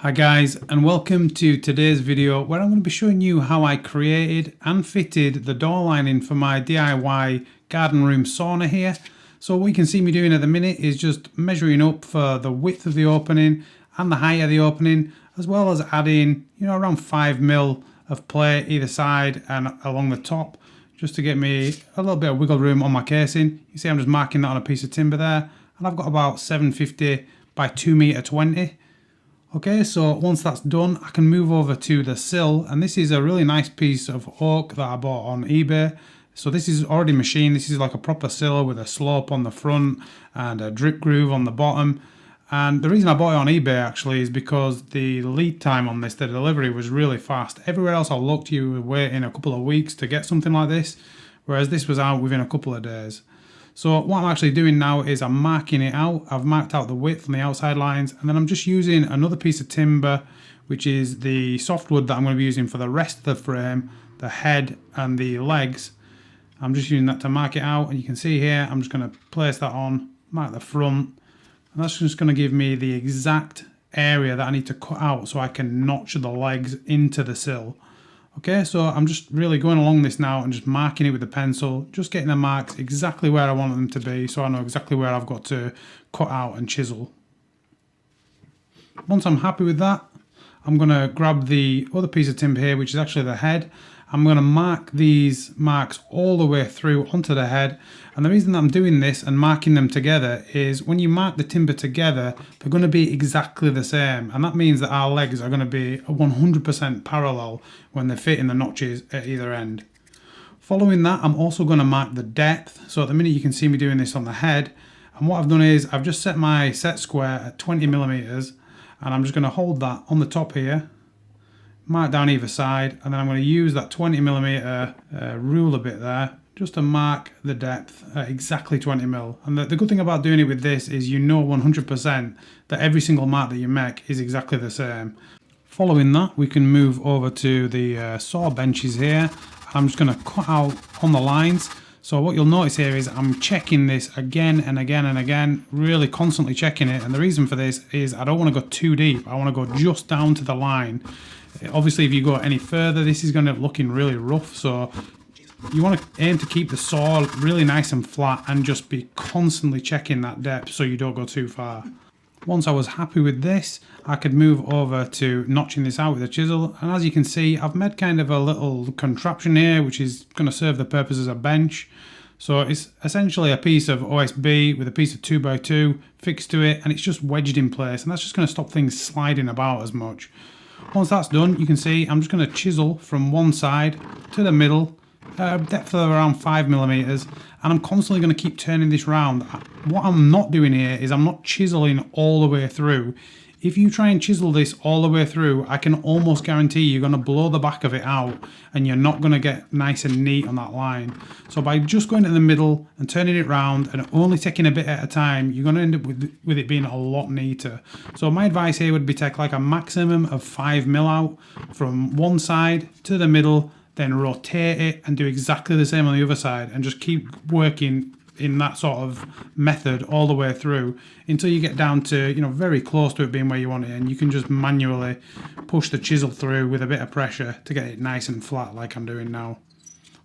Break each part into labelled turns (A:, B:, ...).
A: Hi guys, and welcome to today's video where I'm going to be showing you how I created and fitted the door lining for my DIY garden room sauna here. So what you can see me doing at the minute is just measuring up for the width of the opening and the height of the opening, as well as adding around 5mm of plate either side and along the top, just to get me a little bit of wiggle room on my casing. You see I'm just marking that on a piece of timber there, and I've got about 750 by 2m20. Okay, so once that's done, I can move over to the sill, and this is a really nice piece of oak that I bought on eBay. So this is already machined. This is like a proper sill with a slope on the front and a drip groove on the bottom. And the reason I bought it on eBay actually is because the lead time on this, the delivery, was really fast. Everywhere else I looked, you were waiting a couple of weeks to get something like this, whereas this was out within a couple of days. So what I'm actually doing now is I'm marking it out. I've marked out the width and the outside lines, and then I'm just using another piece of timber, which is the softwood that I'm going to be using for the rest of the frame, the head and the legs. I'm just using that to mark it out, and you can see here I'm just going to place that on, mark the front, and that's just going to give me the exact area that I need to cut out so I can notch the legs into the sill. Okay, so I'm just really going along this now and just marking it with the pencil, just getting the marks exactly where I want them to be so I know exactly where I've got to cut out and chisel. Once I'm happy with that, I'm going to grab the other piece of timber here, which is actually the head. I'm going to mark these marks all the way through onto the head, and the reason that I'm doing this and marking them together is when you mark the timber together, they're going to be exactly the same, and that means that our legs are going to be 100% parallel when they fit in the notches at either end. Following that, I'm also going to mark the depth. So at the minute you can see me doing this on the head, and what I've done is I've just set my set square at 20mm, and I'm just going to hold that on the top here, mark down either side, and then I'm going to use that 20mm ruler bit there just to mark the depth at exactly 20mm. And the good thing about doing it with this is 100% that every single mark that you make is exactly the same. Following that, we can move over to the saw benches here. I'm just going to cut out on the lines. So what you'll notice here is I'm checking this again and again and again, really constantly checking it. And the reason for this is I don't want to go too deep. I want to go just down to the line. Obviously, if you go any further, this is going to look really rough. So you want to aim to keep the saw really nice and flat and just be constantly checking that depth so you don't go too far. Once I was happy with this, I could move over to notching this out with a chisel. And as you can see, I've made kind of a little contraption here, which is going to serve the purpose as a bench. So it's essentially a piece of OSB with a piece of 2x2 fixed to it, and it's just wedged in place. And that's just going to stop things sliding about as much. Once that's done, you can see I'm just going to chisel from one side to the middle, depth of around 5mm, and I'm constantly going to keep turning this round. What I'm not doing here is I'm not chiseling all the way through. If you try and chisel this all the way through, I can almost guarantee you're going to blow the back of it out and you're not going to get nice and neat on that line. So by just going in the middle and turning it round and only taking a bit at a time, you're going to end up with it being a lot neater. So my advice here would be take like a maximum of 5mm out from one side to the middle, then rotate it and do exactly the same on the other side, and just keep working in that sort of method all the way through until you get down to very close to it being where you want it, and you can just manually push the chisel through with a bit of pressure to get it nice and flat like I'm doing now.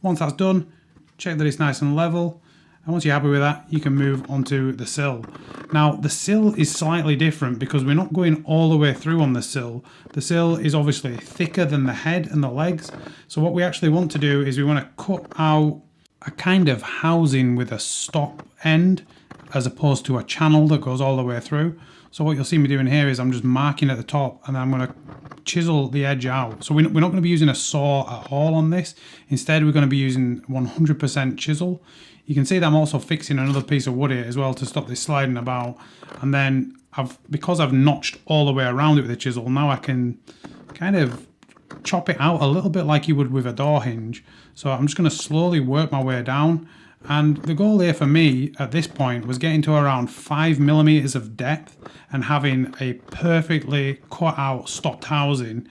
A: Once that's done, check that it's nice and level, and once you're happy with that, you can move onto the sill. Now the sill is slightly different because we're not going all the way through on the sill. The sill is obviously thicker than the head and the legs, so what we actually want to do is we want to cut out a kind of housing with a stop end as opposed to a channel that goes all the way through. So what you'll see me doing here is I'm just marking at the top, and then I'm going to chisel the edge out. So we're not going to be using a saw at all on this. Instead, we're going to be using 100% chisel. You can see that I'm also fixing another piece of wood here as well to stop this sliding about. And then because I've notched all the way around it with a chisel, now I can kind of chop it out a little bit like you would with a door hinge. So I'm just going to slowly work my way down, and the goal here for me at this point was getting to around 5mm of depth and having a perfectly cut out stopped housing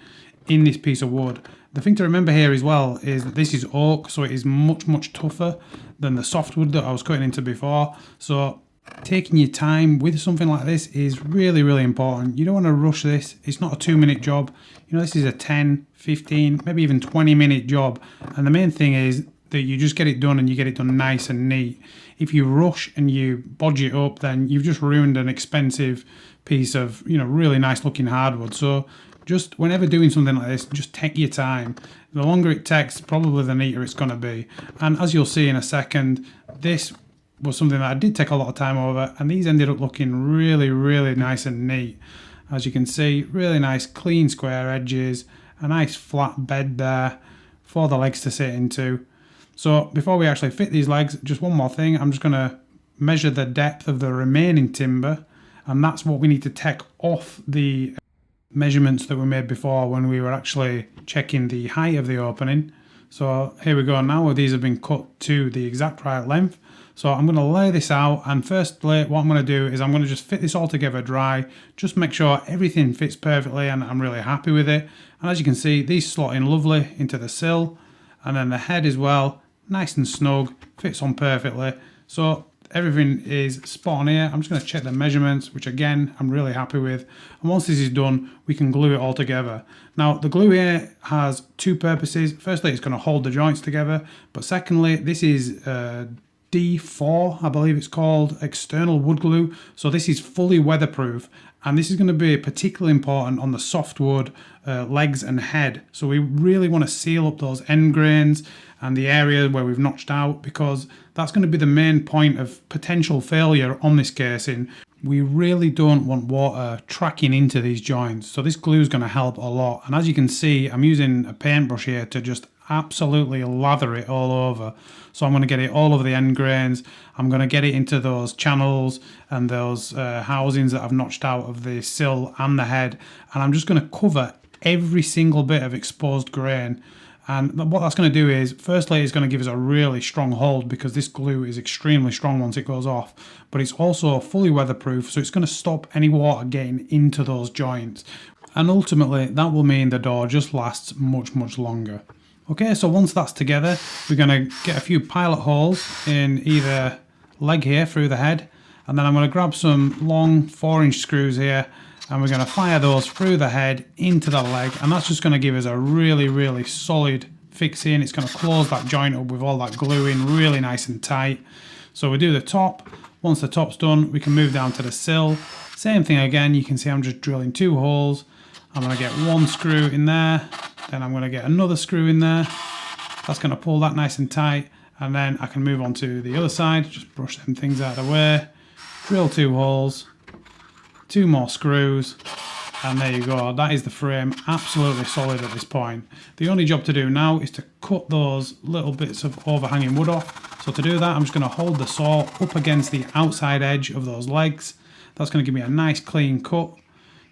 A: in this piece of wood. The thing to remember here as well is that this is oak, so it is much tougher than the softwood that I was cutting into before. So Taking your time with something like this is really, really important. You don't want to rush this. It's not a 2-minute job. You know, this is a 10, 15, maybe even 20-minute job. And the main thing is that you just get it done and you get it done nice and neat. If you rush and you bodge it up, then you've just ruined an expensive piece of, you know, really nice looking hardwood. So just whenever doing something like this, just take your time. The longer it takes, probably the neater it's going to be. And as you'll see in a second, this was something that I did take a lot of time over, and these ended up looking really, really nice and neat. As you can see, really nice clean square edges, a nice flat bed there for the legs to sit into. So before we actually fit these legs, just one more thing, I'm just going to measure the depth of the remaining timber, and that's what we need to take off the measurements that we made before when we were actually checking the height of the opening. So here we go now, these have been cut to the exact right length. So I'm going to lay this out, and firstly what I'm going to do is I'm going to just fit this all together dry, just make sure everything fits perfectly and I'm really happy with it. And as you can see, these slot in lovely into the sill, and then the head as well, nice and snug, fits on perfectly. So everything is spot on here. I'm just going to check the measurements, which again I'm really happy with, and once this is done we can glue it all together. Now the glue here has two purposes. Firstly, it's going to hold the joints together, but secondly, this is D4, I believe it's called, external wood glue. So this is fully weatherproof, and this is going to be particularly important on the softwood legs and head. So we really want to seal up those end grains and the area where we've notched out, because that's going to be the main point of potential failure on this casing. We really don't want water tracking into these joints, so this glue is going to help a lot. And as you can see, I'm using a paintbrush here to just absolutely lather it all over. So I'm going to get it all over the end grains. I'm going to get it into those channels and those housings that I've notched out of the sill and the head, and I'm just going to cover every single bit of exposed grain. And what that's going to do is, firstly, it's going to give us a really strong hold, because this glue is extremely strong once it goes off, but it's also fully weatherproof, so it's going to stop any water getting into those joints, and ultimately that will mean the door just lasts much, much longer. Okay, so once that's together, we're going to get a few pilot holes in either leg here through the head, and then I'm going to grab some long 4-inch screws here, and we're going to fire those through the head into the leg, and that's just going to give us a really, really solid fixing. It's going to close that joint up with all that glue in really nice and tight. So we do the top. Once the top's done, we can move down to the sill. Same thing again, you can see I'm just drilling 2 holes. I'm going to get 1 screw in there, then I'm going to get another screw in there. That's going to pull that nice and tight, and then I can move on to the other side, just brush them things out of the way, drill 2 holes, 2 more screws, and there you go. That is the frame, absolutely solid at this point. The only job to do now is to cut those little bits of overhanging wood off. So to do that, I'm just going to hold the saw up against the outside edge of those legs. That's going to give me a nice clean cut.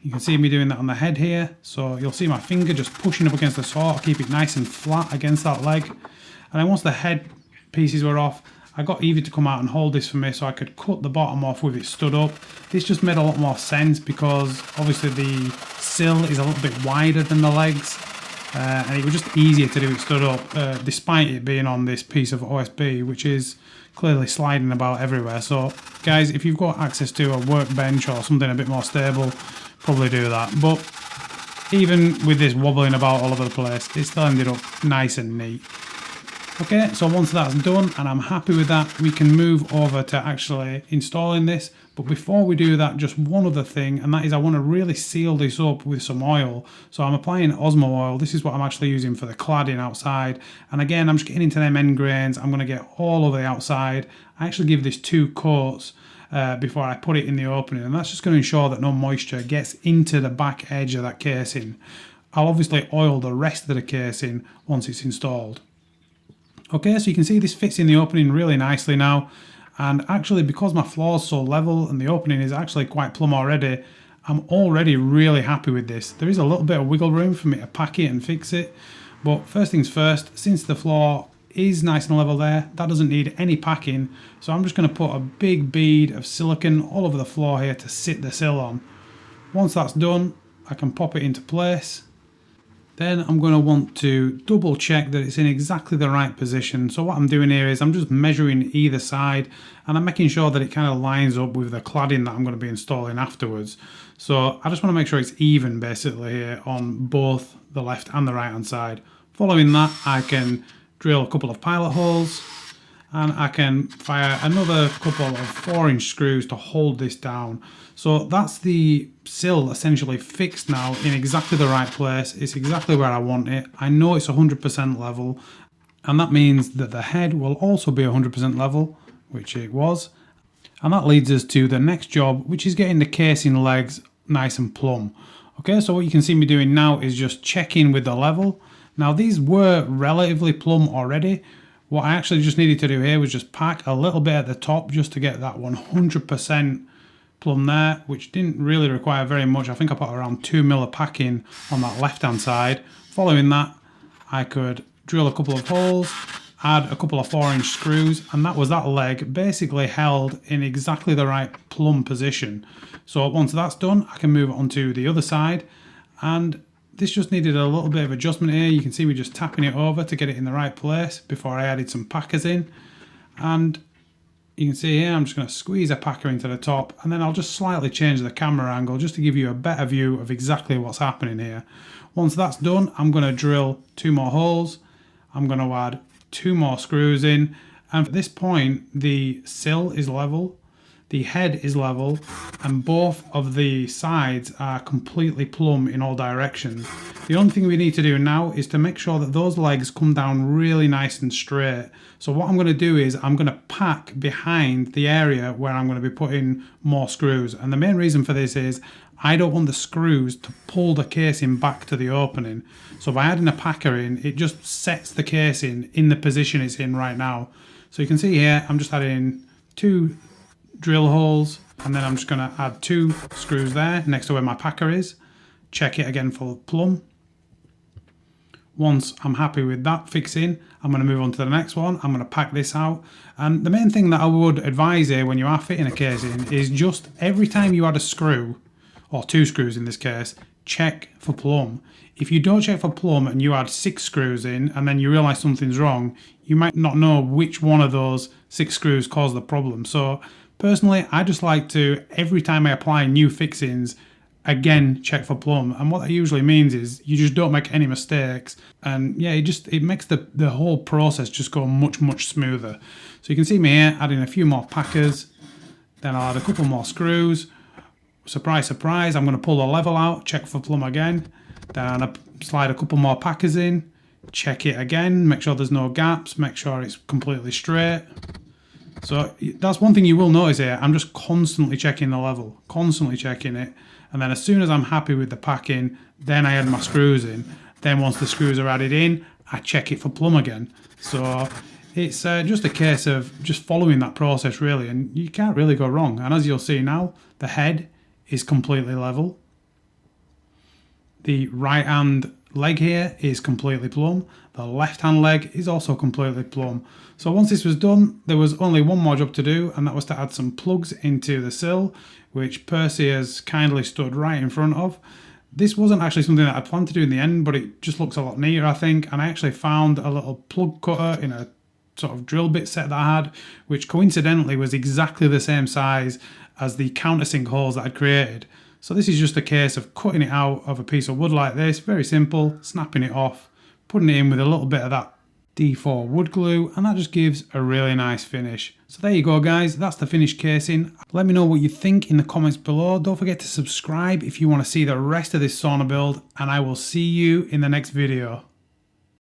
A: You can see me doing that on the head here, so you'll see my finger just pushing up against the saw to keep it nice and flat against that leg. And then once the head pieces were off, I got Evie to come out and hold this for me so I could cut the bottom off with it stood up. This just made a lot more sense, because obviously the sill is a little bit wider than the legs, and it was just easier to do it stood up, despite it being on this piece of OSB, which is clearly sliding about everywhere. So guys, if you've got access to a workbench or something a bit more stable, probably do that. But even with this wobbling about all over the place, it still ended up nice and neat. Okay, so once that's done and I'm happy with that, we can move over to actually installing this. But before we do that, just one other thing, and that is I want to really seal this up with some oil. So I'm applying Osmo oil. This is what I'm actually using for the cladding outside. And again, I'm just getting into them end grains. I'm going to get all over the outside. I actually give this 2 coats before I put it in the opening, and that's just going to ensure that no moisture gets into the back edge of that casing. I'll obviously oil the rest of the casing once it's installed. Okay, so you can see this fits in the opening really nicely now, and actually because my floor is so level and the opening is actually quite plumb already, I'm already really happy with this. There is a little bit of wiggle room for me to pack it and fix it, but first things first, since the floor is nice and level there, that doesn't need any packing, so I'm just going to put a big bead of silicone all over the floor here to sit the sill on. Once that's done, I can pop it into place. Then I'm going to want to double check that it's in exactly the right position. So what I'm doing here is I'm just measuring either side and I'm making sure that it kind of lines up with the cladding that I'm going to be installing afterwards. So I just want to make sure it's even basically here on both the left and the right hand side. Following that, I can drill a couple of pilot holes and I can fire another couple of 4-inch screws to hold this down. So that's the sill essentially fixed now in exactly the right place. It's exactly where I want it. I know it's 100% level, and that means that the head will also be 100% level, which it was. And that leads us to the next job, which is getting the casing legs nice and plumb. Okay, so what you can see me doing now is just checking with the level. Now these were relatively plumb already. What I actually just needed to do here was just pack a little bit at the top just to get that 100% plumb there, which didn't really require very much. I think I put around 2 mil of packing on that left hand side. Following that, I could drill a couple of holes, add a couple of 4-inch screws, and that was that leg basically held in exactly the right plumb position. So once that's done, I can move on to the other side, and this just needed a little bit of adjustment here. You can see me just tapping it over to get it in the right place before I added some packers in. And you can see here I'm just going to squeeze a packer into the top, and then I'll just slightly change the camera angle just to give you a better view of exactly what's happening here. Once that's done, I'm going to drill 2 more holes. I'm going to add 2 more screws in, and at this point the sill is level, the head is level, and both of the sides are completely plumb in all directions. The only thing we need to do now is to make sure that those legs come down really nice and straight. So what I'm going to do is I'm going to pack behind the area where I'm going to be putting more screws. And the main reason for this is I don't want the screws to pull the casing back to the opening. So by adding a packer in, it just sets the casing in the position it's in right now. So you can see here, I'm just adding 2 drill holes, and then I'm just going to add 2 screws there next to where my packer is. Check it again for plumb. Once I'm happy with that fixing, I'm going to move on to the next one. I'm going to pack this out. And the main thing that I would advise here when you are fitting a casing is just every time you add a screw, or 2 screws in this case, check for plumb. If you don't check for plumb and you add 6 screws in and then you realise something's wrong, you might not know which one of those 6 screws caused the problem. So personally, I just like to, every time I apply new fixings, again check for plumb. And what that usually means is you just don't make any mistakes, and yeah, it makes the whole process just go much smoother. So you can see me here adding a few more packers, then I'll add a couple more screws. Surprise, surprise, I'm going to pull the level out, check for plumb again, then I slide a couple more packers in, check it again, make sure there's no gaps, make sure it's completely straight. So that's one thing you will notice here, I'm just constantly checking the level, constantly checking it, and then as soon as I'm happy with the packing, then I add my screws in. Then once the screws are added in, I check it for plumb again. So it's just a case of just following that process really, and you can't really go wrong. And as you'll see now, the head is completely level. The right hand leg here is completely plumb. The left hand leg is also completely plumb. So once this was done, there was only one more job to do, and that was to add some plugs into the sill, which Percy has kindly stood right in front of. This wasn't actually something that I planned to do in the end, but it just looks a lot neater, I think. And I actually found a little plug cutter in a sort of drill bit set that I had, which coincidentally was exactly the same size as the countersink holes that I'd created. So this is just a case of cutting it out of a piece of wood like this, very simple, snapping it off, putting it in with a little bit of that D4 wood glue, and that just gives a really nice finish. So there you go guys, that's the finished casing. Let me know what you think in the comments below. Don't forget to subscribe if you want to see the rest of this sauna build, and I will see you in the next video.